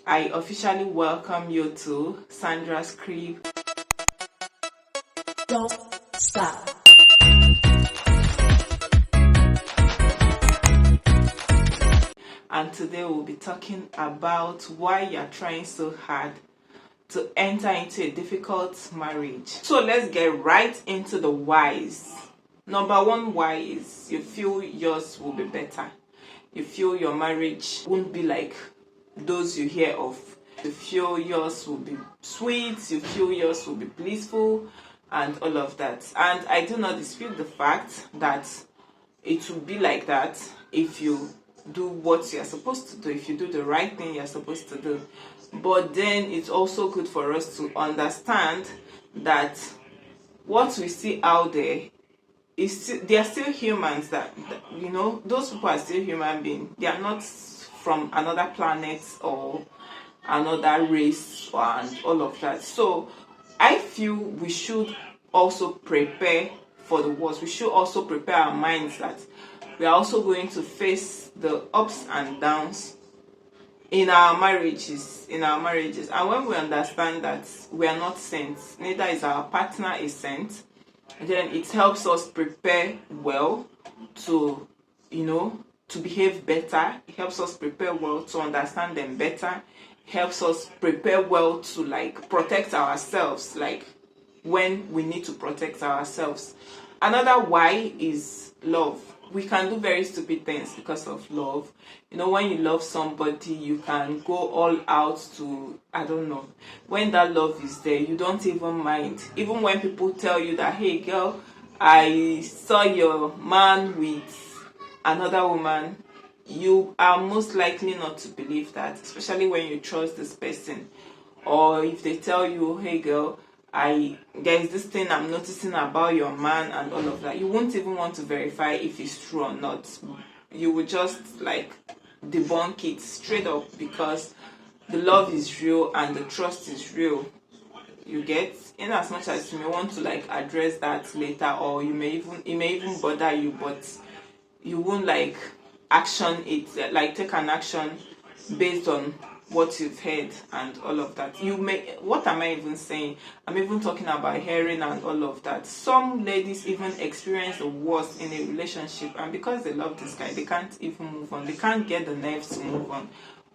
I officially welcome you to Sandra's Crib. Don't stop. And today we'll be talking about why you're trying so hard to enter into a difficult marriage. So let's get right into the whys. Number one why is you feel yours will be better. You feel your marriage won't be like those you hear of. You feel yours will be sweet, you feel yours will be blissful, and all of that. And I do not dispute the fact that it will be like that if you do what you're supposed to do, if you do the right thing you're supposed to do. But then it's also good for us to understand that what we see out there they are still humans, that those people are still human beings. They are not from another planet or another race and all of that. So I feel we should also prepare for the worst. We should also prepare our minds that we are also going to face the ups and downs in our marriages. And when we understand that we are not saints, neither is our partner a saint, then it helps us prepare well to behave better. It helps us prepare well to understand them better. It helps us prepare well to protect ourselves, when we need to protect ourselves. Another why is love. We can do very stupid things because of love. When you love somebody, you can go all out to, when that love is there, you don't even mind. Even when people tell you that, hey girl, I saw your man with another woman, you are most likely not to believe that, especially when you trust this person. Or if they tell you, hey girl, there is this thing I'm noticing about your man and all of that, you won't even want to verify if it's true or not. You will just debunk it straight up, because the love is real and the trust is real. You get, in as much as you may want to address that later, or it may even bother you, but you won't action it, take an action based on what you've heard and all of that. What am I even saying? I'm even talking about hearing and all of that. Some ladies even experience the worst in a relationship, and because they love this guy, they can't even move on. They can't get the nerves to move on.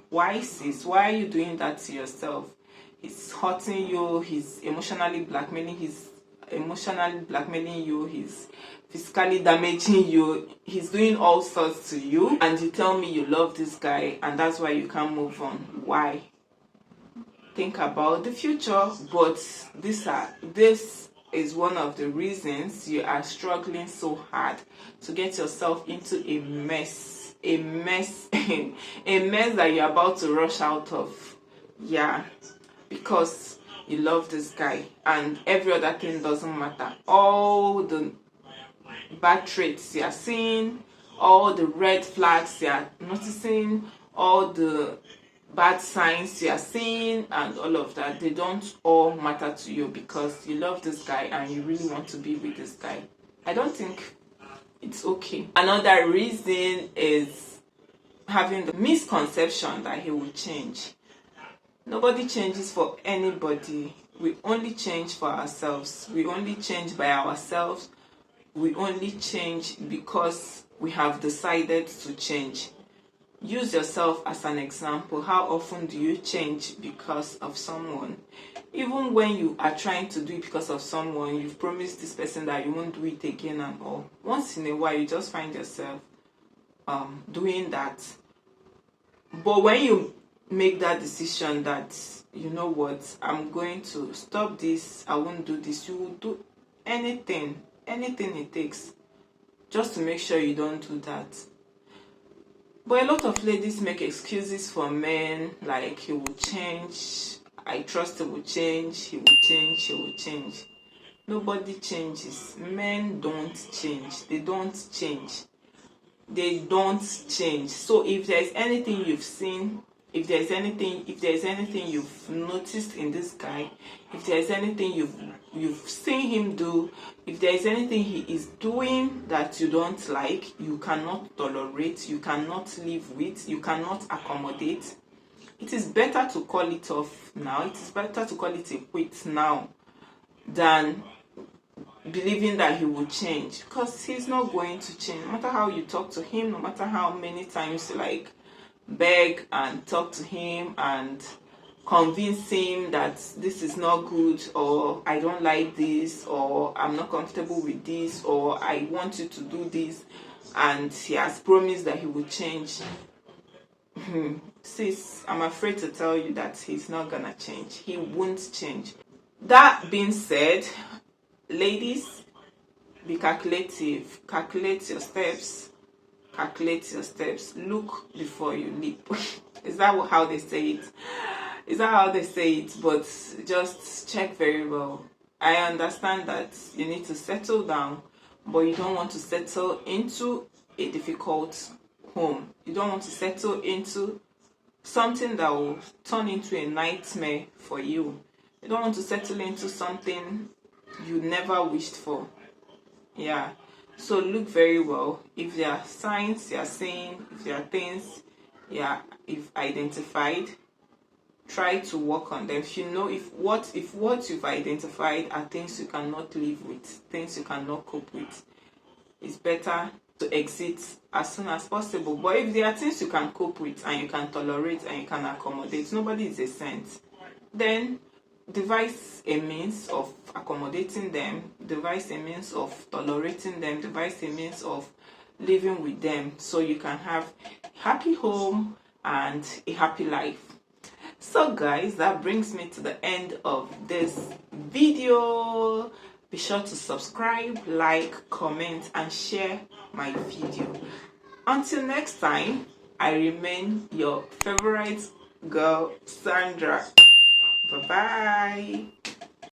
Why, sis? Why are you doing that to yourself? He's hurting you, he's emotionally blackmailing you, he's physically damaging you, he's doing all sorts to you, and you tell me you love this guy and that's why you can't move on. Why? Think about the future. But this is one of the reasons you are struggling so hard to get yourself into a mess a mess that you're about to rush out of. Yeah, because you love this guy and every other thing doesn't matter. All the bad traits you are seeing, all the red flags you are noticing, all the bad signs you are seeing and all of that, they don't all matter to you because you love this guy and you really want to be with this guy. I don't think it's okay. Another reason is having the misconception that he will change. Nobody changes for anybody. We only change for ourselves. We only change by ourselves. We only change because we have decided to change. Use yourself as an example. How often do you change because of someone? Even when you are trying to do it because of someone, you've promised this person that you won't do it again and all. Once in a while, you just find yourself doing that. But when you make that decision that, you know what, I'm going to stop this, I won't do this, you will do anything it takes just to make sure you don't do that. But a lot of ladies make excuses for men, like he will change, I trust he will change, he will change. Nobody changes. Men don't change. They don't change. So if there's anything you've seen, if there's anything you've noticed in this guy, if there's anything you've seen him do, if there's anything he is doing that you don't like, you cannot tolerate, you cannot live with, you cannot accommodate, it is better to call it off now. It is better to call it a quit now than believing that he will change, because he's not going to change. No matter how you talk to him, no matter how many times you like beg and talk to him and convince him that this is not good, or I don't like this, or I'm not comfortable with this, or I want you to do this, and he has promised that he will change. Sis, I'm afraid to tell you that he's not gonna change. He won't change. That being said, ladies, be calculative. Calculate your steps. Calculate your steps. Look before you leap. Is that how they say it? Is that how they say it? But just check very well. I understand that you need to settle down, but you don't want to settle into a difficult home. You don't want to settle into something that will turn into a nightmare for you. You don't want to settle into something you never wished for. Yeah. So look very well. If there are signs you are seeing, if there are things if identified, try to work on them. If you know if what you've identified are things you cannot live with, things you cannot cope with, it's better to exit as soon as possible. But if there are things you can cope with and you can tolerate and you can accommodate, nobody is a saint, then devise a means of accommodating them, devise a means of tolerating them, devise a means of living with them, so you can have a happy home and a happy life. So guys, that brings me to the end of this video. Be sure to subscribe, like, comment, and share my video. Until next time, I remain your favorite girl, Sandra. Bye-bye.